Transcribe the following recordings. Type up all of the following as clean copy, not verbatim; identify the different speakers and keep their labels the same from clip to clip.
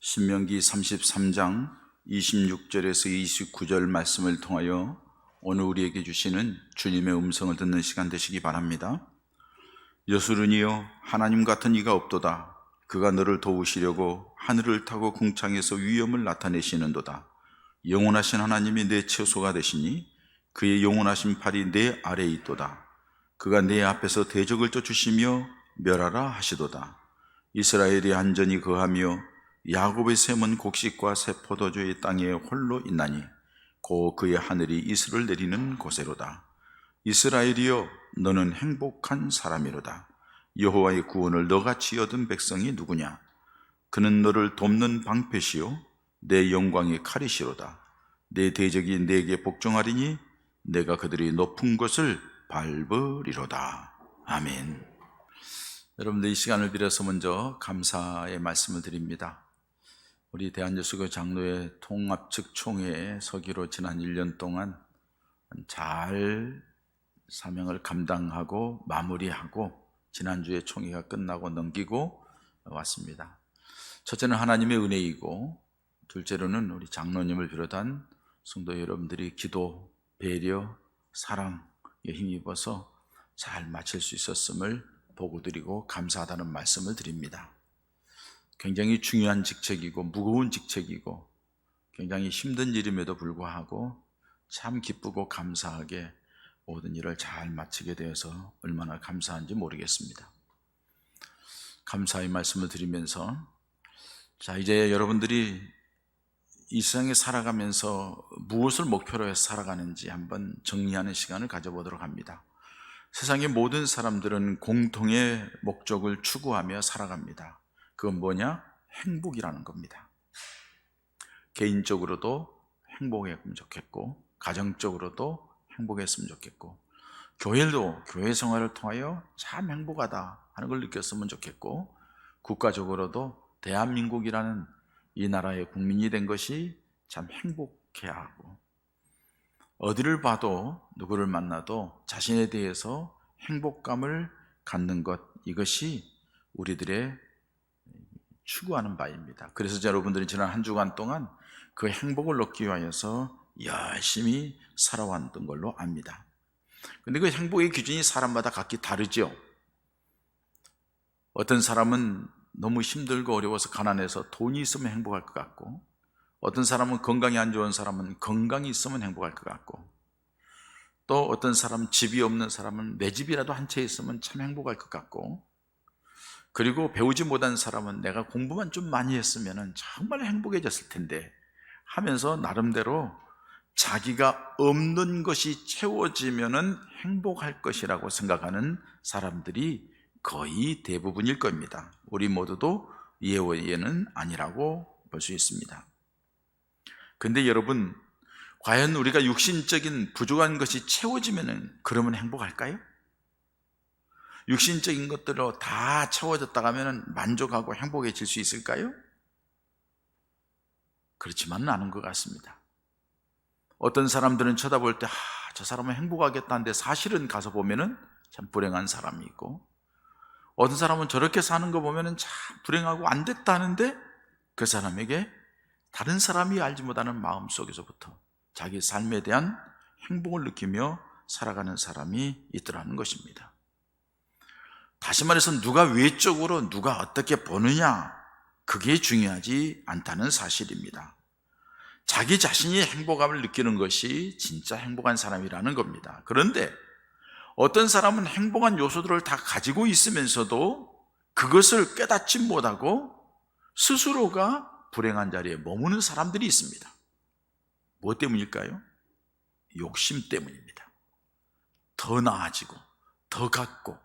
Speaker 1: 신명기 33장 26절에서 29절 말씀을 통하여 오늘 우리에게 주시는 주님의 음성을 듣는 시간 되시기 바랍니다. 여수르니여, 하나님 같은 이가 없도다. 그가 너를 도우시려고 하늘을 타고 궁창에서 위엄을 나타내시는도다. 영원하신 하나님이 내 처소가 되시니 그의 영원하신 팔이 내 아래에 있도다. 그가 내 앞에서 대적을 쫓으시며 멸하라 하시도다. 이스라엘이 안전히 거하며 야곱의 샘은 곡식과 새 포도주의 땅에 홀로 있나니 고 그의 하늘이 이슬을 내리는 곳에로다. 이스라엘이여, 너는 행복한 사람이로다. 여호와의 구원을 너같이 얻은 백성이 누구냐? 그는 너를 돕는 방패시요 내 영광의 칼이시로다. 내 대적이 내게 복종하리니 내가 그들이 높은 곳을 밟으리로다. 아멘. 여러분들, 이 시간을 빌어서 먼저 감사의 말씀을 드립니다. 우리 대한예수교 장로회 통합측 총회에 서기로 지난 1년 동안 잘 사명을 감당하고 마무리하고 지난주에 총회가 끝나고 넘기고 왔습니다. 첫째는 하나님의 은혜이고, 둘째로는 우리 장로님을 비롯한 성도 여러분들이 기도, 배려, 사랑에 힘입어서 잘 마칠 수 있었음을 보고드리고 감사하다는 말씀을 드립니다. 굉장히 중요한 직책이고 무거운 직책이고 굉장히 힘든 일임에도 불구하고 참 기쁘고 감사하게 모든 일을 잘 마치게 되어서 얼마나 감사한지 모르겠습니다. 감사의 말씀을 드리면서, 이제 여러분들이 이 세상에 살아가면서 무엇을 목표로 해서 살아가는지 한번 정리하는 시간을 가져보도록 합니다. 세상의 모든 사람들은 공통의 목적을 추구하며 살아갑니다. 그건 뭐냐? 행복이라는 겁니다. 개인적으로도 행복했으면 좋겠고, 가정적으로도 행복했으면 좋겠고, 교회도 교회 생활을 통하여 참 행복하다 하는 걸 느꼈으면 좋겠고, 국가적으로도 대한민국이라는 이 나라의 국민이 된 것이 참 행복해야 하고, 어디를 봐도 누구를 만나도 자신에 대해서 행복감을 갖는 것, 이것이 우리들의 추구하는 바입니다. 그래서 여러분들이 지난 한 주간 동안 그 행복을 얻기 위하여서 열심히 살아왔던 걸로 압니다. 그런데 그 행복의 기준이 사람마다 각기 다르죠. 어떤 사람은 너무 힘들고 어려워서 가난해서 돈이 있으면 행복할 것 같고, 어떤 사람은 건강이 안 좋은 사람은 건강이 있으면 행복할 것 같고, 또 어떤 사람은 집이 없는 사람은 내 집이라도 한 채 있으면 참 행복할 것 같고, 그리고 배우지 못한 사람은 내가 공부만 좀 많이 했으면 정말 행복해졌을 텐데 하면서 나름대로 자기가 없는 것이 채워지면 행복할 것이라고 생각하는 사람들이 거의 대부분일 겁니다. 우리 모두도 예외는 아니라고 볼 수 있습니다. 근데 여러분, 과연 우리가 육신적인 부족한 것이 채워지면 그러면 행복할까요? 육신적인 것들로 다 채워졌다 하면 만족하고 행복해질 수 있을까요? 그렇지만은 않은 것 같습니다. 어떤 사람들은 쳐다볼 때 저 사람은 행복하겠다는데 사실은 가서 보면은 참 불행한 사람이 있고, 어떤 사람은 저렇게 사는 거 보면은 참 불행하고 안 됐다는데 그 사람에게 다른 사람이 알지 못하는 마음 속에서부터 자기 삶에 대한 행복을 느끼며 살아가는 사람이 있더라는 것입니다. 다시 말해서 누가 외적으로 누가 어떻게 보느냐, 그게 중요하지 않다는 사실입니다. 자기 자신이 행복감을 느끼는 것이 진짜 행복한 사람이라는 겁니다. 그런데 어떤 사람은 행복한 요소들을 다 가지고 있으면서도 그것을 깨닫지 못하고 스스로가 불행한 자리에 머무는 사람들이 있습니다. 무엇 때문일까요? 욕심 때문입니다. 더 나아지고, 더 갖고,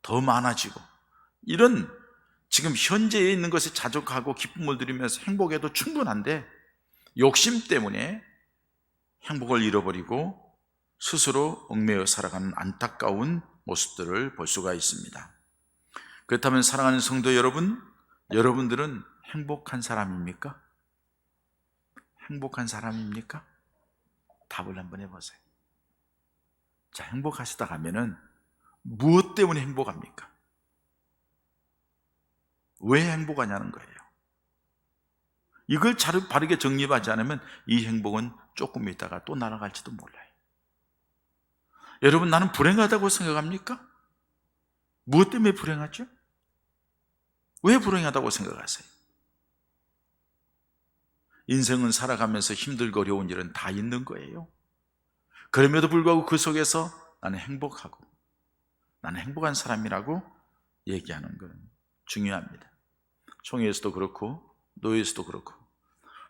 Speaker 1: 더 많아지고, 이런 지금 현재에 있는 것에 자족하고 기쁨을 누리면서 행복해도 충분한데 욕심 때문에 행복을 잃어버리고 스스로 얽매여 살아가는 안타까운 모습들을 볼 수가 있습니다. 그렇다면 사랑하는 성도 여러분, 여러분들은 행복한 사람입니까? 행복한 사람입니까? 답을 한번 해보세요. 자, 행복하시다 하면은 무엇 때문에 행복합니까? 왜 행복하냐는 거예요. 이걸 바르게 정립하지 않으면 이 행복은 조금 있다가 또 날아갈지도 몰라요. 여러분, 나는 불행하다고 생각합니까? 무엇 때문에 불행하죠? 왜 불행하다고 생각하세요? 인생은 살아가면서 힘들고 어려운 일은 다 있는 거예요. 그럼에도 불구하고 그 속에서 나는 행복하고 나는 행복한 사람이라고 얘기하는 건 중요합니다. 총회에서도 그렇고 노예에서도 그렇고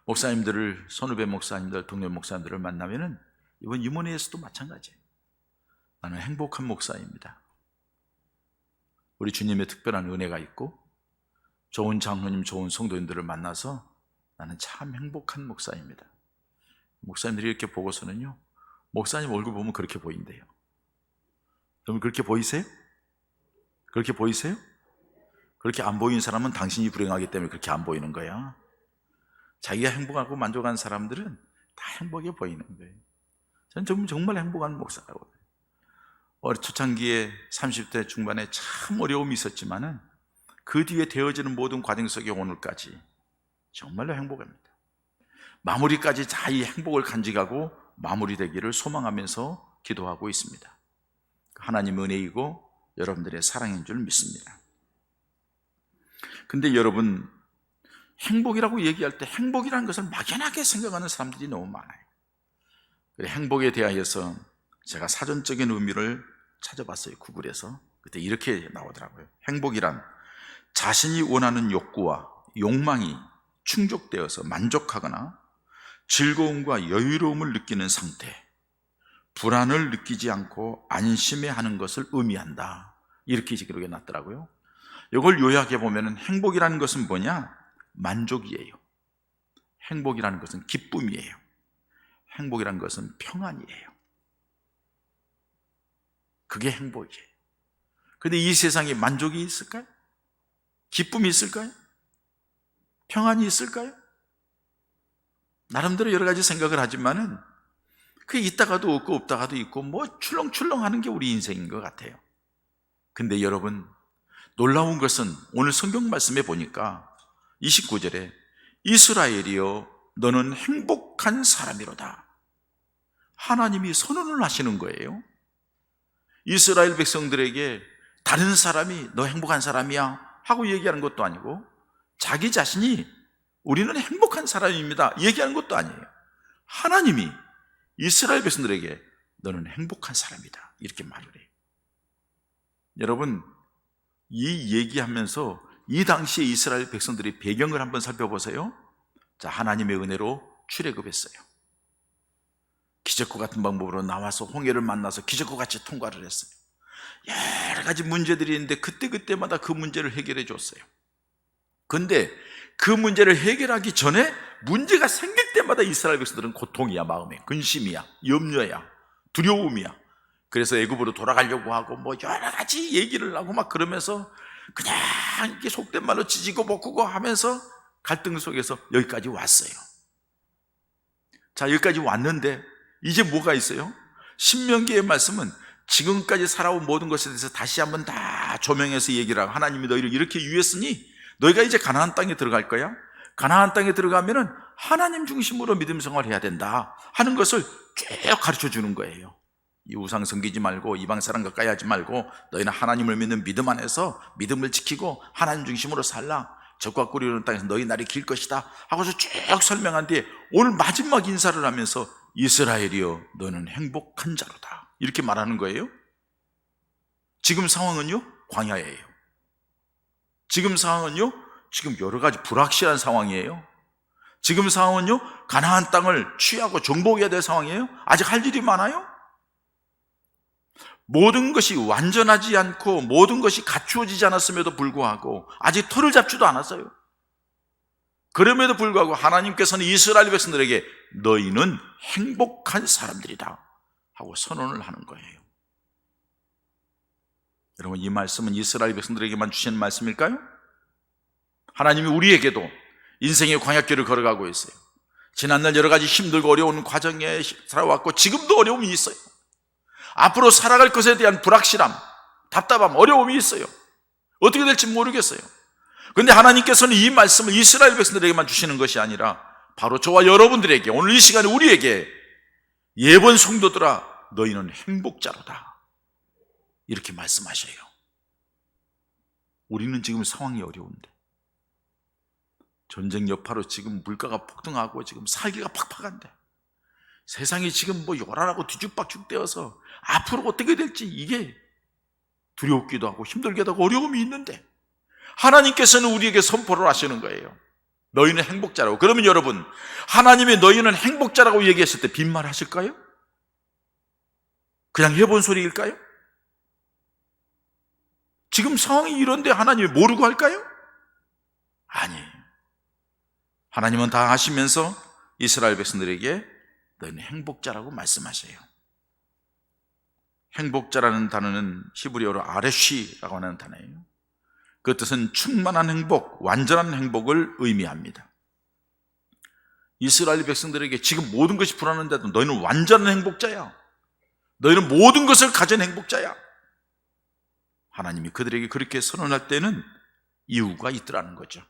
Speaker 1: 목사님들을, 선후배 목사님들, 동료 목사님들을 만나면은 이번 유문회에서도 마찬가지예요. 나는 행복한 목사입니다. 우리 주님의 특별한 은혜가 있고 좋은 장로님, 좋은 성도님들을 만나서 나는 참 행복한 목사입니다. 목사님들이 이렇게 보고서는요, 목사님 얼굴 보면 그렇게 보인대요. 여러분, 그렇게 보이세요? 그렇게 보이세요? 그렇게 안 보이는 사람은 당신이 불행하기 때문에 그렇게 안 보이는 거야. 자기가 행복하고 만족한 사람들은 다 행복해 보이는 거예요. 저는 정말 행복한 목사라고. 초창기에 30대 중반에 참 어려움이 있었지만은 그 뒤에 되어지는 모든 과정 속에 오늘까지 정말로 행복합니다. 마무리까지 다 이 행복을 간직하고 마무리되기를 소망하면서 기도하고 있습니다. 하나님의 은혜이고 여러분들의 사랑인 줄 믿습니다. 근데 여러분, 행복이라고 얘기할 때 행복이라는 것을 막연하게 생각하는 사람들이 너무 많아요. 행복에 대하여서 제가 사전적인 의미를 찾아봤어요. 구글에서. 그때 이렇게 나오더라고요. 행복이란 자신이 원하는 욕구와 욕망이 충족되어서 만족하거나 즐거움과 여유로움을 느끼는 상태, 불안을 느끼지 않고 안심해하는 것을 의미한다. 이렇게 기록해 놨더라고요. 이걸 요약해 보면 행복이라는 것은 뭐냐? 만족이에요. 행복이라는 것은 기쁨이에요. 행복이라는 것은 평안이에요. 그게 행복이에요. 그런데 이 세상에 만족이 있을까요? 기쁨이 있을까요? 평안이 있을까요? 나름대로 여러 가지 생각을 하지만은 그게 있다가도 없고 없다가도 있고 뭐 출렁출렁 하는 게 우리 인생인 것 같아요. 근데 여러분, 놀라운 것은 오늘 성경 말씀에 보니까 29절에 이스라엘이여 너는 행복한 사람이로다. 하나님이 선언을 하시는 거예요. 이스라엘 백성들에게 다른 사람이 너 행복한 사람이야 하고 얘기하는 것도 아니고 자기 자신이 우리는 행복한 사람입니다 얘기하는 것도 아니에요. 하나님이 이스라엘 백성들에게 너는 행복한 사람이다 이렇게 말을 해요. 여러분, 이 얘기하면서 이 당시에 이스라엘 백성들의 배경을 한번 살펴보세요. 자, 하나님의 은혜로 출애굽했어요. 기적과 같은 방법으로 나와서 홍해를 만나서 기적과 같이 통과를 했어요. 여러 가지 문제들이 있는데 그때마다 그 문제를 해결해 줬어요. 근데 그 문제를 해결하기 전에 문제가 생길 때마다 이스라엘 백성들은 고통이야, 마음에 근심이야, 염려야, 두려움이야. 그래서 애굽으로 돌아가려고 하고 뭐 여러 가지 얘기를 하고 막 그러면서 그냥 이렇게 속된 말로 지지고 볶고 하면서 갈등 속에서 여기까지 왔어요. 자, 여기까지 왔는데 이제 뭐가 있어요? 신명기의 말씀은 지금까지 살아온 모든 것에 대해서 다시 한번 다 조명해서 얘기를 하고 하나님이 너희를 이렇게 유했으니 너희가 이제 가나안 땅에 들어갈 거야. 가나안 땅에 들어가면은 하나님 중심으로 믿음 생활을 해야 된다 하는 것을 쭉 가르쳐 주는 거예요. 이 우상 섬기지 말고 이방 사람 가까이 하지 말고 너희는 하나님을 믿는 믿음 안에서 믿음을 지키고 하나님 중심으로 살라. 적과 꿀이 흐르는 땅에서 너희 날이 길 것이다 하고서 쭉 설명한 뒤에 오늘 마지막 인사를 하면서 이스라엘이여 너는 행복한 자로다 이렇게 말하는 거예요. 지금 상황은요, 광야예요. 지금 상황은요, 지금 여러 가지 불확실한 상황이에요. 지금 상황은요, 가나안 땅을 취하고 정복해야 될 상황이에요. 아직 할 일이 많아요. 모든 것이 완전하지 않고 모든 것이 갖추어지지 않았음에도 불구하고 아직 털을 잡지도 않았어요. 그럼에도 불구하고 하나님께서는 이스라엘 백성들에게 너희는 행복한 사람들이다 하고 선언을 하는 거예요. 여러분, 이 말씀은 이스라엘 백성들에게만 주시는 말씀일까요? 하나님이 우리에게도 인생의 광야길을 걸어가고 있어요. 지난날 여러 가지 힘들고 어려운 과정에 살아왔고 지금도 어려움이 있어요. 앞으로 살아갈 것에 대한 불확실함, 답답함, 어려움이 있어요. 어떻게 될지 모르겠어요. 그런데 하나님께서는 이 말씀을 이스라엘 백성들에게만 주시는 것이 아니라 바로 저와 여러분들에게, 오늘 이 시간에 우리에게 예번 성도들아 너희는 행복자로다 이렇게 말씀하셔요. 우리는 지금 상황이 어려운데, 전쟁 여파로 지금 물가가 폭등하고 지금 살기가 팍팍한데, 세상이 지금 뭐 요란하고 뒤죽박죽되어서 앞으로 어떻게 될지 이게 두렵기도 하고 힘들기도 하고 어려움이 있는데, 하나님께서는 우리에게 선포를 하시는 거예요. 너희는 행복자라고. 그러면 여러분, 하나님이 너희는 행복자라고 얘기했을 때 빈말 하실까요? 그냥 해본 소리일까요? 지금 상황이 이런데 하나님이 모르고 할까요? 아니에요. 하나님은 다 아시면서 이스라엘 백성들에게 너희는 행복자라고 말씀하세요. 행복자라는 단어는 히브리어로 아레쉬라고 하는 단어예요. 그 뜻은 충만한 행복, 완전한 행복을 의미합니다. 이스라엘 백성들에게 지금 모든 것이 불안한데도 너희는 완전한 행복자야. 너희는 모든 것을 가진 행복자야. 하나님이 그들에게 그렇게 선언할 때는 이유가 있더라는 거죠.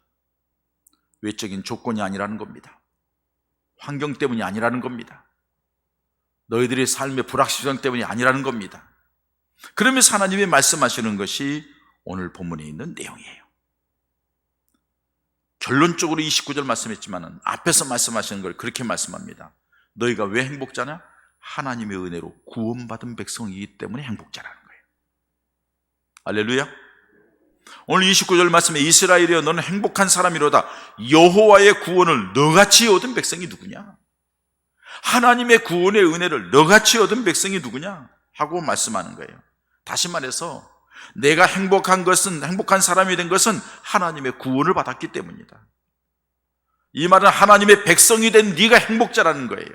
Speaker 1: 외적인 조건이 아니라는 겁니다. 환경 때문이 아니라는 겁니다. 너희들의 삶의 불확실성 때문이 아니라는 겁니다. 그러면서 하나님이 말씀하시는 것이 오늘 본문에 있는 내용이에요. 결론적으로 29절 말씀했지만 앞에서 말씀하시는 걸 그렇게 말씀합니다. 너희가 왜 행복자냐? 하나님의 은혜로 구원받은 백성이기 때문에 행복자라는 거예요. 할렐루야. 오늘 29절 말씀에 이스라엘이여 너는 행복한 사람이로다. 여호와의 구원을 너같이 얻은 백성이 누구냐? 하나님의 구원의 은혜를 너같이 얻은 백성이 누구냐? 하고 말씀하는 거예요. 다시 말해서 내가 행복한 사람이 된 것은 하나님의 구원을 받았기 때문이다. 이 말은 하나님의 백성이 된 네가 행복자라는 거예요.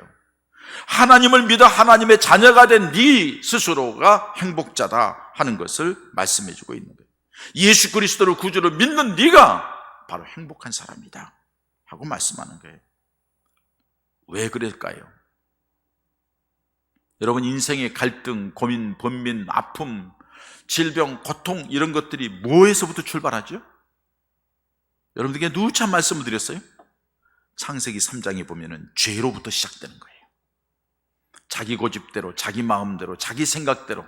Speaker 1: 하나님을 믿어 하나님의 자녀가 된 네 스스로가 행복자다 하는 것을 말씀해 주고 있는 거예요. 예수 그리스도를 구주로 믿는 네가 바로 행복한 사람이다 하고 말씀하는 거예요. 왜 그럴까요? 여러분, 인생의 갈등, 고민, 번민, 아픔, 질병, 고통 이런 것들이 뭐에서부터 출발하죠? 여러분들에게 누차 말씀을 드렸어요. 창세기 3장에 보면은 죄로부터 시작되는 거예요. 자기 고집대로, 자기 마음대로, 자기 생각대로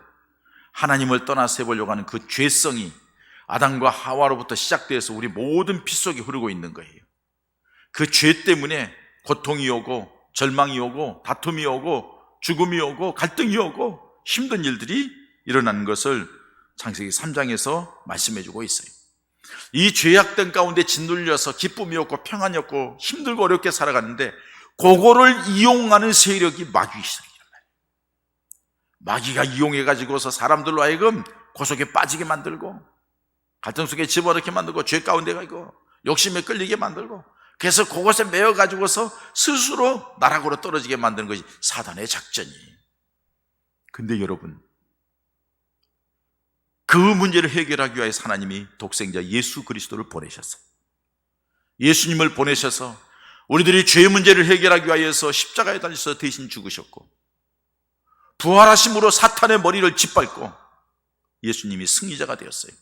Speaker 1: 하나님을 떠나서 해보려고 하는 그 죄성이 아담과 하와로부터 시작되어서 우리 모든 피 속에 흐르고 있는 거예요. 그 죄 때문에 고통이 오고 절망이 오고 다툼이 오고 죽음이 오고 갈등이 오고 힘든 일들이 일어나는 것을 창세기 3장에서 말씀해 주고 있어요. 이 죄악된 가운데 짓눌려서 기쁨이 없고 평안이 없고 힘들고 어렵게 살아가는데 그거를 이용하는 세력이 마귀 세력이란 말이에요. 마귀가 이용해가지고서 사람들로 하여금 고속에 빠지게 만들고 갈등 속에 집어넣게 만들고 죄 가운데 가고 욕심에 끌리게 만들고 그래서 그것에 매여가지고서 스스로 나락으로 떨어지게 만드는 것이 사단의 작전이에요. 근데 여러분, 그 문제를 해결하기 위해서 하나님이 독생자 예수 그리스도를 보내셨어요. 예수님을 보내셔서 우리들이 죄 문제를 해결하기 위해서 십자가에 달려서 대신 죽으셨고 부활하심으로 사탄의 머리를 짓밟고 예수님이 승리자가 되었어요.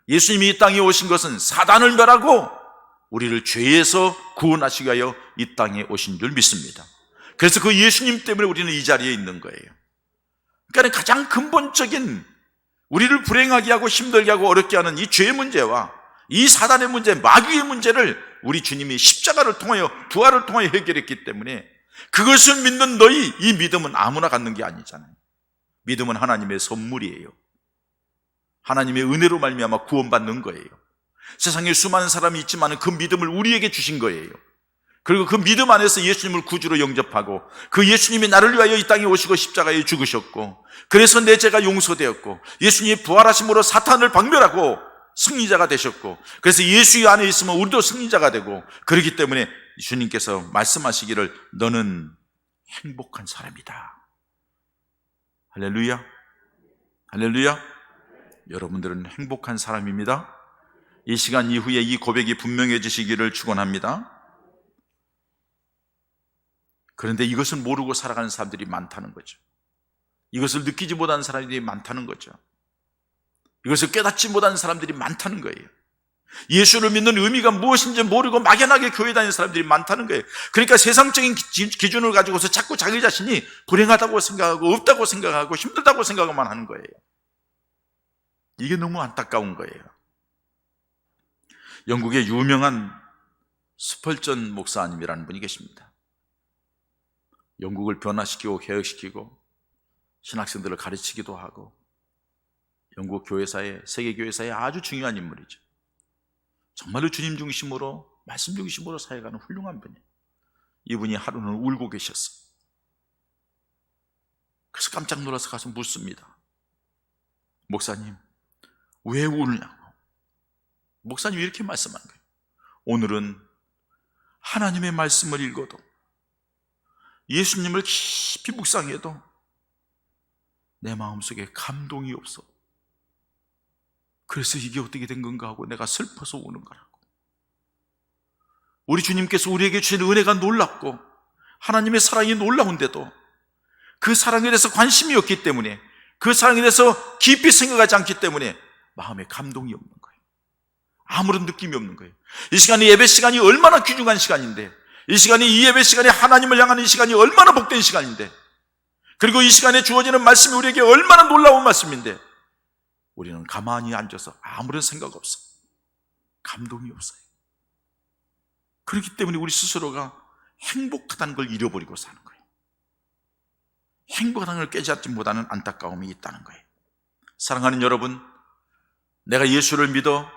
Speaker 1: 예수님이 이 땅에 오신 것은 사단을 멸하고 우리를 죄에서 구원하시기 위하여 이 땅에 오신 줄 믿습니다. 그래서 그 예수님 때문에 우리는 이 자리에 있는 거예요. 그러니까 가장 근본적인 우리를 불행하게 하고 힘들게 하고 어렵게 하는 이 죄의 문제와 이 사단의 문제, 마귀의 문제를 우리 주님이 십자가를 통하여 부활을 통하여 해결했기 때문에 그것을 믿는 너희, 이 믿음은 아무나 갖는 게 아니잖아요. 믿음은 하나님의 선물이에요. 하나님의 은혜로 말미암아 구원받는 거예요. 세상에 수많은 사람이 있지만 그 믿음을 우리에게 주신 거예요. 그리고 그 믿음 안에서 예수님을 구주로 영접하고 그 예수님이 나를 위하여 이 땅에 오시고 십자가에 죽으셨고 그래서 내 죄가 용서되었고 예수님이 부활하심으로 사탄을 박멸하고 승리자가 되셨고 그래서 예수 안에 있으면 우리도 승리자가 되고 그렇기 때문에 주님께서 말씀하시기를 너는 행복한 사람이다. 할렐루야. 할렐루야. 여러분들은 행복한 사람입니다. 이 시간 이후에 이 고백이 분명해지시기를 축원합니다. 그런데 이것을 모르고 살아가는 사람들이 많다는 거죠. 이것을 느끼지 못하는 사람들이 많다는 거죠. 이것을 깨닫지 못하는 사람들이 많다는 거예요. 예수를 믿는 의미가 무엇인지 모르고 막연하게 교회 다니는 사람들이 많다는 거예요. 그러니까 세상적인 기준을 가지고서 자꾸 자기 자신이 불행하다고 생각하고 없다고 생각하고 힘들다고 생각만 하는 거예요. 이게 너무 안타까운 거예요. 영국의 유명한 스펄전 목사님이라는 분이 계십니다. 영국을 변화시키고 개혁시키고 신학생들을 가르치기도 하고 영국 교회사에, 세계 교회사에 아주 중요한 인물이죠. 정말로 주님 중심으로, 말씀 중심으로 살아가는 훌륭한 분이에요. 이분이 하루는 울고 계셨어요. 그래서 깜짝 놀라서 가서 묻습니다. 목사님, 왜 우느냐고. 목사님이 이렇게 말씀하는 거예요. 오늘은 하나님의 말씀을 읽어도, 예수님을 깊이 묵상해도 내 마음속에 감동이 없어. 그래서 이게 어떻게 된 건가 하고 내가 슬퍼서 우는 거라고. 우리 주님께서 우리에게 주신 은혜가 놀랍고 하나님의 사랑이 놀라운데도 그 사랑에 대해서 관심이 없기 때문에, 그 사랑에 대해서 깊이 생각하지 않기 때문에 마음에 감동이 없는 거예요. 아무런 느낌이 없는 거예요. 이 시간이, 예배 시간이 얼마나 귀중한 시간인데, 이 시간이, 이 예배 시간이 하나님을 향하는 이 시간이 얼마나 복된 시간인데, 그리고 이 시간에 주어지는 말씀이 우리에게 얼마나 놀라운 말씀인데 우리는 가만히 앉아서 아무런 생각 없어, 감동이 없어요. 그렇기 때문에 우리 스스로가 행복하다는 걸 잃어버리고 사는 거예요. 행복하다는 걸 깨닫지 못하는 안타까움이 있다는 거예요. 사랑하는 여러분, 내가 예수를 믿어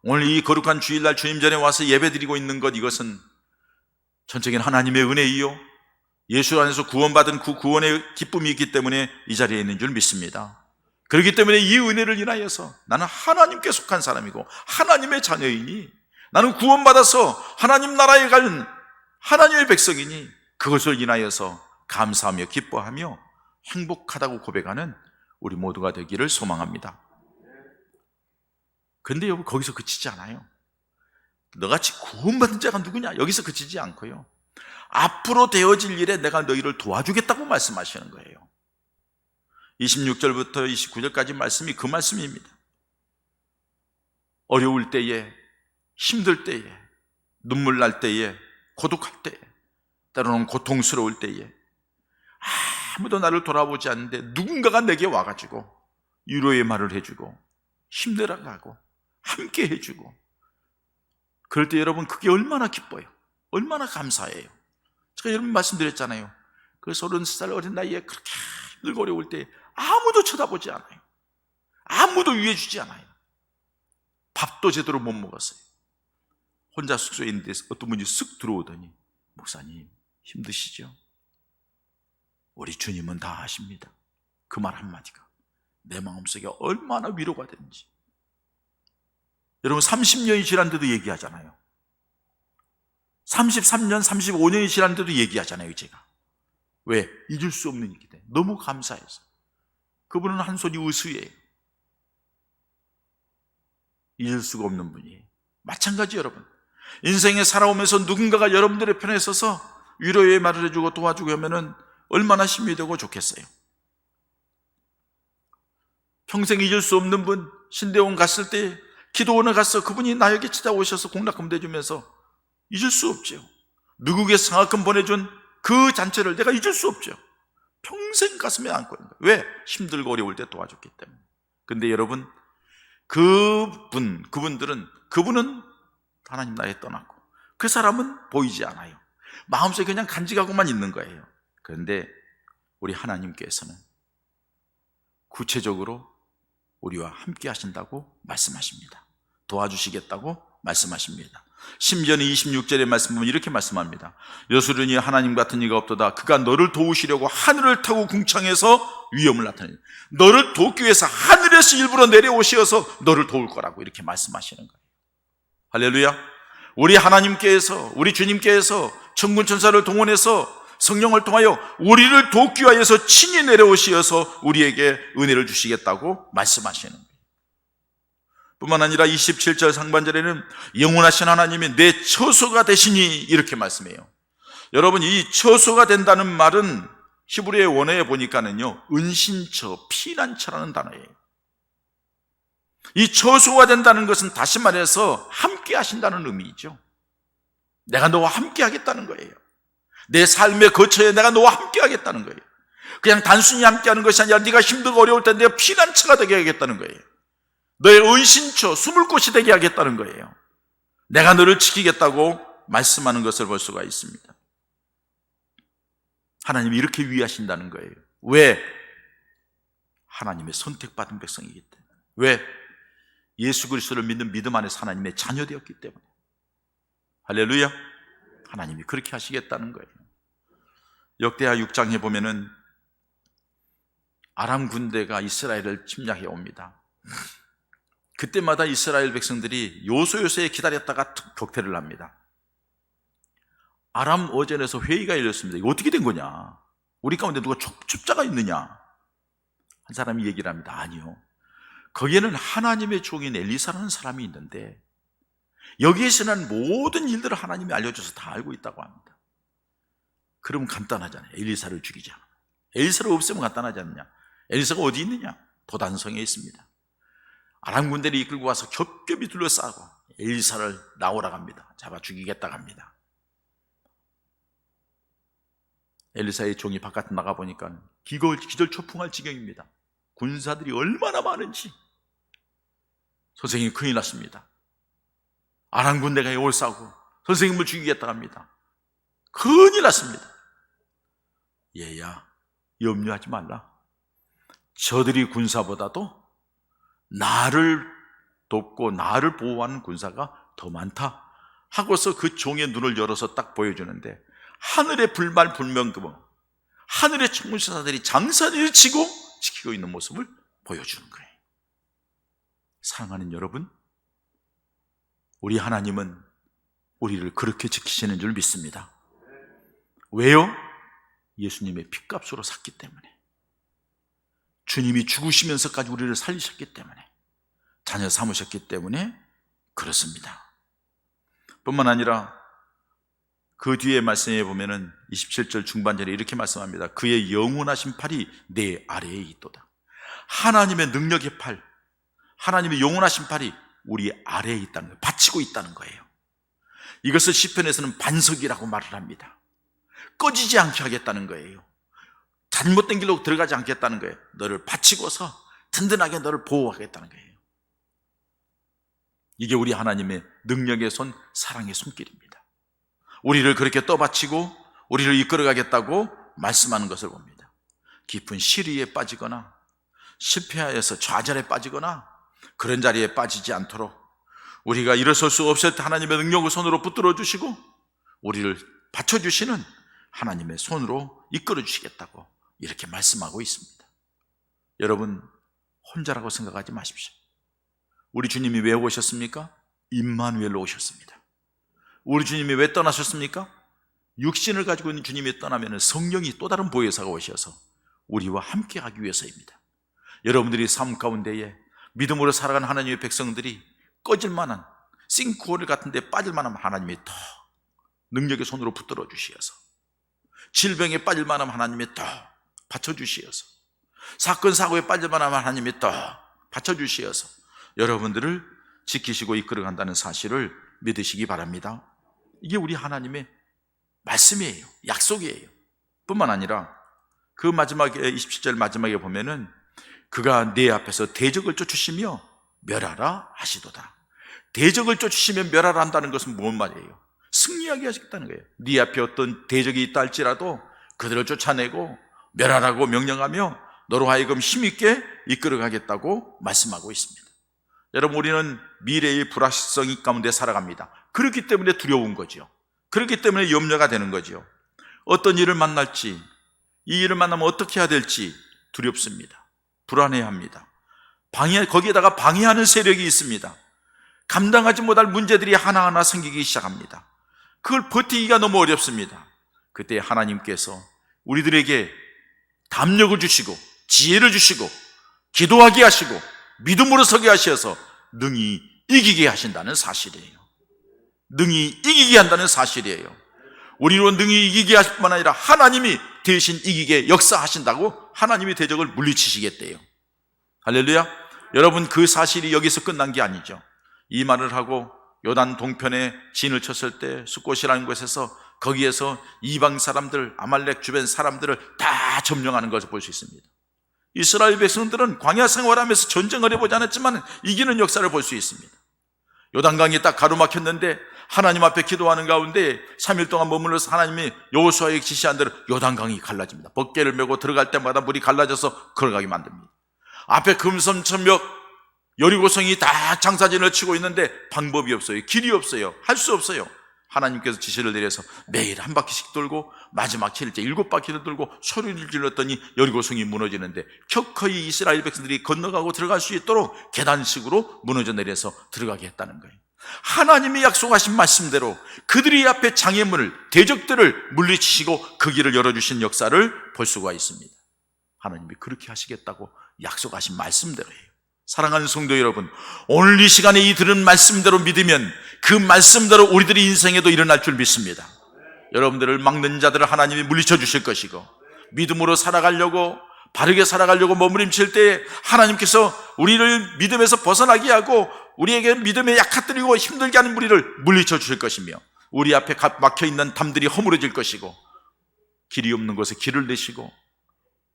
Speaker 1: 오늘 이 거룩한 주일날 주님 전에 와서 예배드리고 있는 것, 이것은 전적인 하나님의 은혜이요, 예수 안에서 구원받은 그 구원의 기쁨이 있기 때문에 이 자리에 있는 줄 믿습니다. 그렇기 때문에 이 은혜를 인하여서 나는 하나님께 속한 사람이고 하나님의 자녀이니, 나는 구원받아서 하나님 나라에 갈 하나님의 백성이니, 그것을 인하여서 감사하며 기뻐하며 행복하다고 고백하는 우리 모두가 되기를 소망합니다. 그런데 여러분, 거기서 그치지 않아요. 너같이 구원받은 자가 누구냐, 여기서 그치지 않고요, 앞으로 되어질 일에 내가 너희를 도와주겠다고 말씀하시는 거예요. 26절부터 29절까지 말씀이 그 말씀입니다. 어려울 때에, 힘들 때에, 눈물 날 때에, 고독할 때에, 때로는 고통스러울 때에 아무도 나를 돌아보지 않는데 누군가가 내게 와가지고 위로의 말을 해주고 힘내라고 하고 함께 해주고, 그럴 때 여러분, 그게 얼마나 기뻐요, 얼마나 감사해요. 제가 여러분 말씀드렸잖아요. 그 30살 어린 나이에 그렇게 힘들고 어려울 때 아무도 쳐다보지 않아요. 아무도 위해주지 않아요. 밥도 제대로 못 먹었어요. 혼자 숙소에 있는데 어떤 분이 쓱 들어오더니, 목사님 힘드시죠? 우리 주님은 다 아십니다. 그 말 한마디가 내 마음속에 얼마나 위로가 되는지. 여러분, 30년이 지났는데도 얘기하잖아요. 33년, 35년이 지났는데도 얘기하잖아요, 제가. 왜? 잊을 수 없는 일이기 때문에. 너무 감사해서. 그분은 한 손이 의수예요. 잊을 수가 없는 분이에요. 마찬가지 여러분, 인생에 살아오면서 누군가가 여러분들의 편에 서서 위로의 말을 해주고 도와주고 하면은 얼마나 힘이 되고 좋겠어요. 평생 잊을 수 없는 분, 신대원 갔을 때 기도원을 가서 그분이 나에게 찾아오셔서 공락금 대주면서 잊을 수 없죠. 미국에 상학금 보내준 그 잔치를 내가 잊을 수 없죠. 평생 가슴에 안고 있는 거예요. 왜? 힘들고 어려울 때 도와줬기 때문에. 근데 여러분, 그분은 하나님 나라에 떠났고 그 사람은 보이지 않아요. 마음속에 그냥 간직하고만 있는 거예요. 그런데 우리 하나님께서는 구체적으로 우리와 함께 하신다고 말씀하십니다. 도와주시겠다고 말씀하십니다. 심지어는 26절의 말씀 보면 이렇게 말씀합니다. 여수르니 하나님 같은 이가 없도다. 그가 너를 도우시려고 하늘을 타고 궁창에서 위엄을 나타내니, 너를 돕기 위해서 하늘에서 일부러 내려오셔서 너를 도울 거라고 이렇게 말씀하시는 거예요. 할렐루야. 우리 하나님께서, 우리 주님께서 천군 천사를 동원해서 성령을 통하여 우리를 돕기 위해서 친히 내려오시어서 우리에게 은혜를 주시겠다고 말씀하시는 거예요. 뿐만 아니라 27절 상반절에는 영원하신 하나님이 내 처소가 되시니 이렇게 말씀해요. 여러분, 이 처소가 된다는 말은 히브리의 원어에 보니까는요, 은신처, 피난처라는 단어예요. 이 저소화된다는 것은 다시 말해서 함께 하신다는 의미이죠. 내가 너와 함께 하겠다는 거예요. 내 삶의 거처에 내가 너와 함께 하겠다는 거예요. 그냥 단순히 함께 하는 것이 아니라 네가 힘들고 어려울 때 내가 피난처가 되게 하겠다는 거예요. 너의 은신처, 숨을 곳이 되게 하겠다는 거예요. 내가 너를 지키겠다고 말씀하는 것을 볼 수가 있습니다. 하나님이 이렇게 위하신다는 거예요. 왜? 하나님의 선택받은 백성이기 때문에. 왜? 예수 그리스도를 믿는 믿음 안에서 하나님의 자녀되었기 때문에. 할렐루야. 하나님이 그렇게 하시겠다는 거예요. 역대하 6장에 보면은 아람 군대가 이스라엘을 침략해 옵니다. 그때마다 이스라엘 백성들이 요소요소에 기다렸다가 격퇴를 합니다. 아람 어전에서 회의가 열렸습니다. 이거 어떻게 된 거냐? 우리 가운데 누가 첩자가 있느냐? 한 사람이 얘기를 합니다. 아니요, 거기에는 하나님의 종인 엘리사라는 사람이 있는데 여기에서는 모든 일들을 하나님이 알려줘서 다 알고 있다고 합니다. 그럼 간단하잖아요. 엘리사를 죽이자. 엘리사를 없애면 간단하지 않느냐? 엘리사가 어디 있느냐? 도단성에 있습니다. 아람 군대를 이끌고 와서 겹겹이 둘러싸고 엘리사를 나오라고 합니다. 잡아 죽이겠다고 합니다. 엘리사의 종이 바깥에 나가보니까 기절초풍할 지경입니다. 군사들이 얼마나 많은지. 선생님이 큰일 났습니다. 아람 군대가 에워싸고 선생님을 죽이겠다고 합니다. 큰일 났습니다. 얘야, 염려하지 말라. 저들이 군사보다도 나를 돕고 나를 보호하는 군사가 더 많다 하고서 그 종의 눈을 열어서 딱 보여주는데 하늘의 불말불명금, 하늘의 천군천사들이 장사를 치고 지키고 있는 모습을 보여주는 거예요. 사랑하는 여러분, 우리 하나님은 우리를 그렇게 지키시는 줄 믿습니다. 왜요? 예수님의 핏값으로 샀기 때문에. 주님이 죽으시면서까지 우리를 살리셨기 때문에, 자녀 삼으셨기 때문에 그렇습니다. 뿐만 아니라 그 뒤에 말씀에 보면은 27절 중반절에 이렇게 말씀합니다. 그의 영원하신 팔이 내 아래에 있도다. 하나님의 능력의 팔, 하나님의 영원하신 팔이 우리 아래에 있다는 거예요. 받치고 있다는 거예요. 이것을 시편에서는 반석이라고 말을 합니다. 꺼지지 않게 하겠다는 거예요. 잘못된 길로 들어가지 않겠다는 거예요. 너를 받치고서 든든하게 너를 보호하겠다는 거예요. 이게 우리 하나님의 능력의 손, 사랑의 손길입니다. 우리를 그렇게 떠받치고 우리를 이끌어가겠다고 말씀하는 것을 봅니다. 깊은 시리에 빠지거나 실패하여서 좌절에 빠지거나 그런 자리에 빠지지 않도록 우리가 일어설 수 없을 때 하나님의 능력을 손으로 붙들어 주시고 우리를 받쳐주시는 하나님의 손으로 이끌어 주시겠다고 이렇게 말씀하고 있습니다. 여러분, 혼자라고 생각하지 마십시오. 우리 주님이 왜 오셨습니까? 임마누엘로 오셨습니다. 우리 주님이 왜 떠나셨습니까? 육신을 가지고 있는 주님이 떠나면 성령이 또 다른 보혜사가 오셔서 우리와 함께 하기 위해서입니다. 여러분들이 삶 가운데에 믿음으로 살아가는 하나님의 백성들이 꺼질 만한 싱크홀 같은 데 빠질 만한 하나님이 더 능력의 손으로 붙들어 주시어서, 질병에 빠질 만한 하나님이 더 받쳐주시어서, 사건 사고에 빠질 만한 하나님이 더 받쳐주시어서 여러분들을 지키시고 이끌어간다는 사실을 믿으시기 바랍니다. 이게 우리 하나님의 말씀이에요. 약속이에요. 뿐만 아니라 그 마지막에 27절 마지막에 보면은 그가 내 앞에서 대적을 쫓으시며 멸하라 하시도다. 대적을 쫓으시며 멸하라 한다는 것은 뭔 말이에요? 승리하게 하시겠다는 거예요. 네 앞에 어떤 대적이 있다 할지라도 그들을 쫓아내고 멸하라고 명령하며 너로 하여금 힘있게 이끌어가겠다고 말씀하고 있습니다. 여러분, 우리는 미래의 불확실성 가운데 살아갑니다. 그렇기 때문에 두려운 거죠. 그렇기 때문에 염려가 되는 거죠. 어떤 일을 만날지, 이 일을 만나면 어떻게 해야 될지 두렵습니다. 불안해합니다. 거기에다가 방해하는 세력이 있습니다. 감당하지 못할 문제들이 하나하나 생기기 시작합니다. 그걸 버티기가 너무 어렵습니다. 그때 하나님께서 우리들에게 담력을 주시고 지혜를 주시고 기도하게 하시고 믿음으로 서게 하셔서 능히 이기게 하신다는 사실이에요. 능히 이기게 한다는 사실이에요. 우리로 능히 이기게 하실 뿐만 아니라 하나님이 대신 이기게 역사하신다고 하나님이 대적을 물리치시겠대요. 할렐루야. 여러분, 그 사실이 여기서 끝난 게 아니죠. 이 말을 하고 요단 동편에 진을 쳤을 때 숫곳이라는 곳에서 거기에서 이방 사람들, 아말렉 주변 사람들을 다 점령하는 것을 볼 수 있습니다. 이스라엘 백성들은 광야 생활하면서 전쟁을 해보지 않았지만 이기는 역사를 볼 수 있습니다. 요단강이 딱 가로막혔는데 하나님 앞에 기도하는 가운데 3일 동안 머물러서 하나님이 여호수아에게 지시한 대로 요단강이 갈라집니다. 벗개를 메고 들어갈 때마다 물이 갈라져서 걸어가게 만듭니다. 앞에 금섬천벽 여리고성이 다 장사진을 치고 있는데 방법이 없어요. 길이 없어요. 할 수 없어요. 하나님께서 지시를 내려서 매일 한 바퀴씩 돌고 마지막 7일째 7바퀴를 돌고 소리를 질렀더니 여리고성이 무너지는데 켜커이 이스라엘 백성들이 건너가고 들어갈 수 있도록 계단식으로 무너져 내려서 들어가게 했다는 거예요. 하나님이 약속하신 말씀대로 그들이 앞에 장애물을, 대적들을 물리치시고 그 길을 열어주신 역사를 볼 수가 있습니다. 하나님이 그렇게 하시겠다고 약속하신 말씀대로예요. 사랑하는 성도 여러분, 오늘 이 시간에 이 들은 말씀대로 믿으면 그 말씀대로 우리들의 인생에도 일어날 줄 믿습니다. 여러분들을 막는 자들을 하나님이 물리쳐 주실 것이고, 믿음으로 살아가려고, 바르게 살아가려고 머무림칠 때 하나님께서 우리를 믿음에서 벗어나게 하고 우리에게 믿음에 약화뜨리고 힘들게 하는 무리를 물리쳐 주실 것이며, 우리 앞에 막혀있는 담들이 허물어질 것이고, 길이 없는 곳에 길을 내시고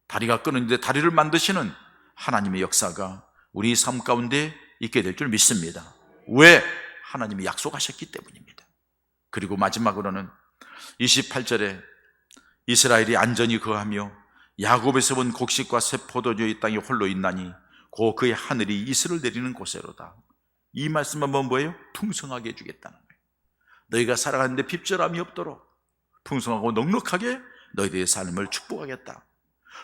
Speaker 1: 다리가 끊어진데 다리를 만드시는 하나님의 역사가 우리 삶 가운데 있게 될 줄 믿습니다. 왜? 하나님이 약속하셨기 때문입니다. 그리고 마지막으로는 28절에 이스라엘이 안전히 거하며 야곱에서 본 곡식과 새 포도주의 땅에 홀로 있나니 고 그의 하늘이 이슬을 내리는 곳에로다. 이 말씀은 뭐예요? 풍성하게 해주겠다는 거예요. 너희가 살아가는데 핍절함이 없도록 풍성하고 넉넉하게 너희들의 삶을 축복하겠다.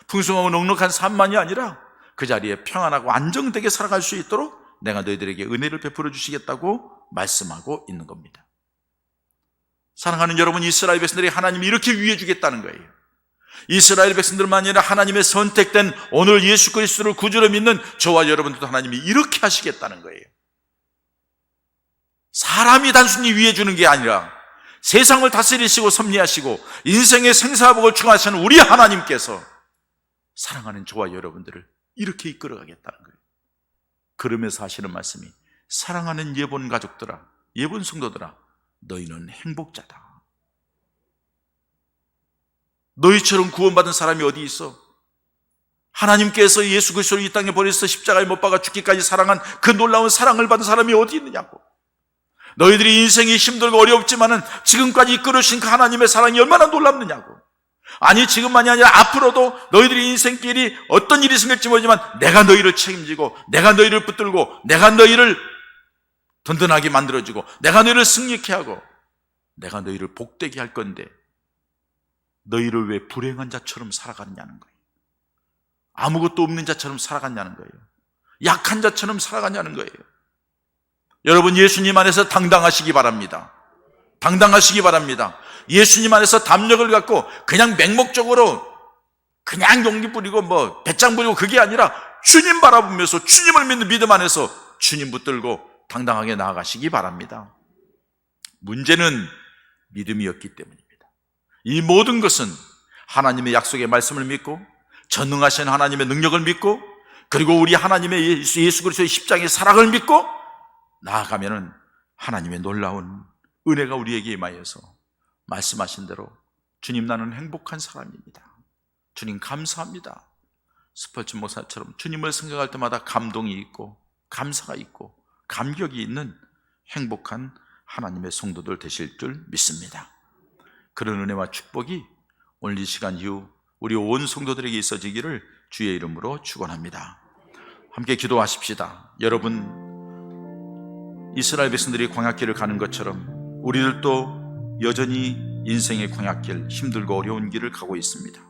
Speaker 1: 풍성하고 넉넉한 삶만이 아니라 그 자리에 평안하고 안정되게 살아갈 수 있도록 내가 너희들에게 은혜를 베풀어 주시겠다고 말씀하고 있는 겁니다. 사랑하는 여러분, 이스라엘 백성들이 하나님이 이렇게 위해 주겠다는 거예요. 이스라엘 백성들만 아니라 하나님의 선택된 오늘 예수 그리스도를 구주로 믿는 저와 여러분들도 하나님이 이렇게 하시겠다는 거예요. 사람이 단순히 위해 주는 게 아니라 세상을 다스리시고 섭리하시고 인생의 생사복을 추구하시는 우리 하나님께서 사랑하는 저와 여러분들을 이렇게 이끌어가겠다는 거예요. 그러면서 하시는 말씀이, 사랑하는 예본 가족들아, 예본 성도들아, 너희는 행복자다. 너희처럼 구원받은 사람이 어디 있어? 하나님께서 예수 그리스도를 이 땅에 보내서 십자가에 못 박아 죽기까지 사랑한 그 놀라운 사랑을 받은 사람이 어디 있느냐고. 너희들이 인생이 힘들고 어렵지만은 지금까지 이끌어주신 그 하나님의 사랑이 얼마나 놀랍느냐고. 아니, 지금만이 아니라 앞으로도 너희들의 인생길이 어떤 일이 생길지 모르지만 내가 너희를 책임지고, 내가 너희를 붙들고, 내가 너희를 든든하게 만들어주고, 내가 너희를 승리케 하고, 내가 너희를 복되게 할 건데 너희를 왜 불행한 자처럼 살아가느냐는 거예요. 아무것도 없는 자처럼 살아갔냐는 거예요. 약한 자처럼 살아갔냐는 거예요. 여러분, 예수님 안에서 당당하시기 바랍니다. 당당하시기 바랍니다. 예수님 안에서 담력을 갖고 그냥 맹목적으로 그냥 용기 부리고 배짱 부리고 그게 아니라 주님 바라보면서 주님을 믿는 믿음 안에서 주님 붙들고 당당하게 나아가시기 바랍니다. 문제는 믿음이었기 때문입니다. 이 모든 것은 하나님의 약속의 말씀을 믿고 전능하신 하나님의 능력을 믿고 그리고 우리 하나님의 예수 그리스도의 십자가의 사랑을 믿고 나아가면은 하나님의 놀라운 은혜가 우리에게 임하여서 말씀하신 대로 주님, 나는 행복한 사람입니다. 주님 감사합니다. 스펄전 목사처럼 주님을 생각할 때마다 감동이 있고 감사가 있고 감격이 있는 행복한 하나님의 성도들 되실 줄 믿습니다. 그런 은혜와 축복이 오늘 이 시간 이후 우리 온 성도들에게 있어지기를 주의 이름으로 축원합니다. 함께 기도하십시다. 여러분, 이스라엘 백성들이 광야길을 가는 것처럼 우리들도 여전히 인생의 광야길, 힘들고 어려운 길을 가고 있습니다.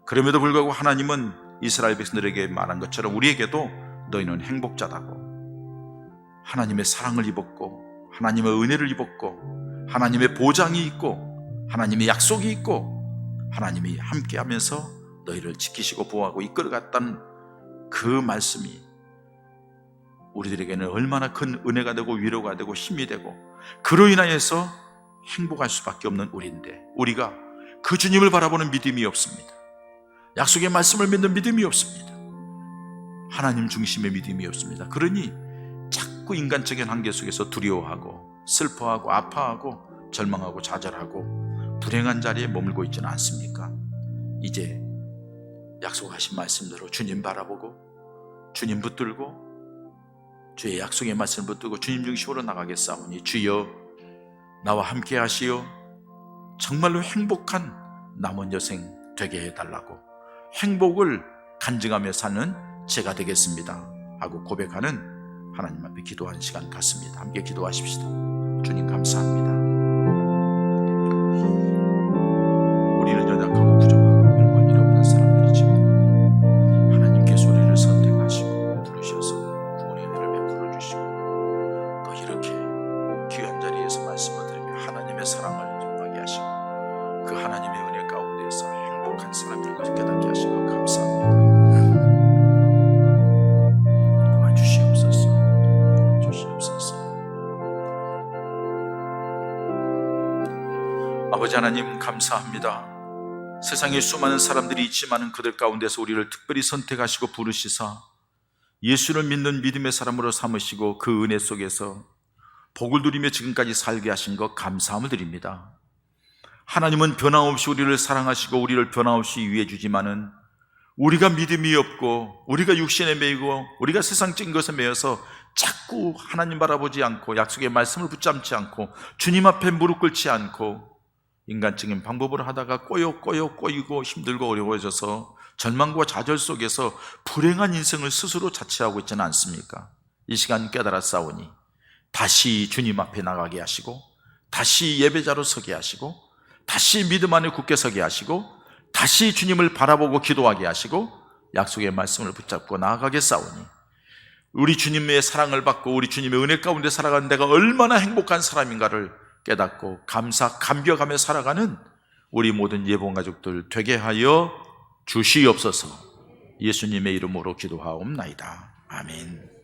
Speaker 1: 그럼에도 불구하고 하나님은 이스라엘 백성들에게 말한 것처럼 우리에게도 너희는 행복자다고, 하나님의 사랑을 입었고 하나님의 은혜를 입었고 하나님의 보장이 있고 하나님의 약속이 있고 하나님이 함께하면서 너희를 지키시고 보호하고 이끌어갔다는 그 말씀이 우리들에게는 얼마나 큰 은혜가 되고 위로가 되고 힘이 되고 그로 인하여서 행복할 수밖에 없는 우리인데, 우리가 그 주님을 바라보는 믿음이 없습니다. 약속의 말씀을 믿는 믿음이 없습니다. 하나님 중심의 믿음이 없습니다. 그러니 자꾸 인간적인 한계 속에서 두려워하고 슬퍼하고 아파하고 절망하고 좌절하고 불행한 자리에 머물고 있지는 않습니까? 이제 약속하신 말씀대로 주님 바라보고 주님 붙들고 주의 약속의 말씀을 붙들고 주님 중심으로 나가겠사오니 주여 나와 함께 하시어 정말로 행복한 남은 여생 되게 해달라고, 행복을 간증하며 사는 제가 되겠습니다 하고 고백하는 하나님 앞에 기도하는 시간 같습니다. 함께 기도하십시다. 주님 감사합니다. 우리는 연약하고 부족하고 별 볼 일 없는 사람들이지만 하나님께서 우리를 선택하시고 부르셔서 구원의 은혜를 베풀어 주시고 또 이렇게 귀한 자리에서 말씀을 들으며 하나님의 사랑을 경험하게 하시고 그 하나님의 은혜 가운데서 행복한 사람인 것을 깨닫게 하시고 감사합니다. 아버지 하나님 감사합니다. 세상에 수많은 사람들이 있지만 그들 가운데서 우리를 특별히 선택하시고 부르시사 예수를 믿는 믿음의 사람으로 삼으시고 그 은혜 속에서 복을 누리며 지금까지 살게 하신 것 감사함을 드립니다. 하나님은 변함없이 우리를 사랑하시고 우리를 변함없이 위해 주지만은 우리가 믿음이 없고 우리가 육신에 매이고 우리가 세상적인 것에 매여서 자꾸 하나님 바라보지 않고 약속의 말씀을 붙잡지 않고 주님 앞에 무릎 꿇지 않고 인간적인 방법으로 하다가 꼬이고 힘들고 어려워져서 절망과 좌절 속에서 불행한 인생을 스스로 자취하고 있지는 않습니까? 이 시간 깨달아 싸우니 다시 주님 앞에 나가게 하시고 다시 예배자로 서게 하시고 다시 믿음 안에 굳게 서게 하시고 다시 주님을 바라보고 기도하게 하시고 약속의 말씀을 붙잡고 나아가게 싸우니 우리 주님의 사랑을 받고 우리 주님의 은혜 가운데 살아가는 내가 얼마나 행복한 사람인가를 깨닫고 감격하며 살아가는 우리 모든 예봉 가족들 되게 하여 주시옵소서. 예수님의 이름으로 기도하옵나이다. 아멘.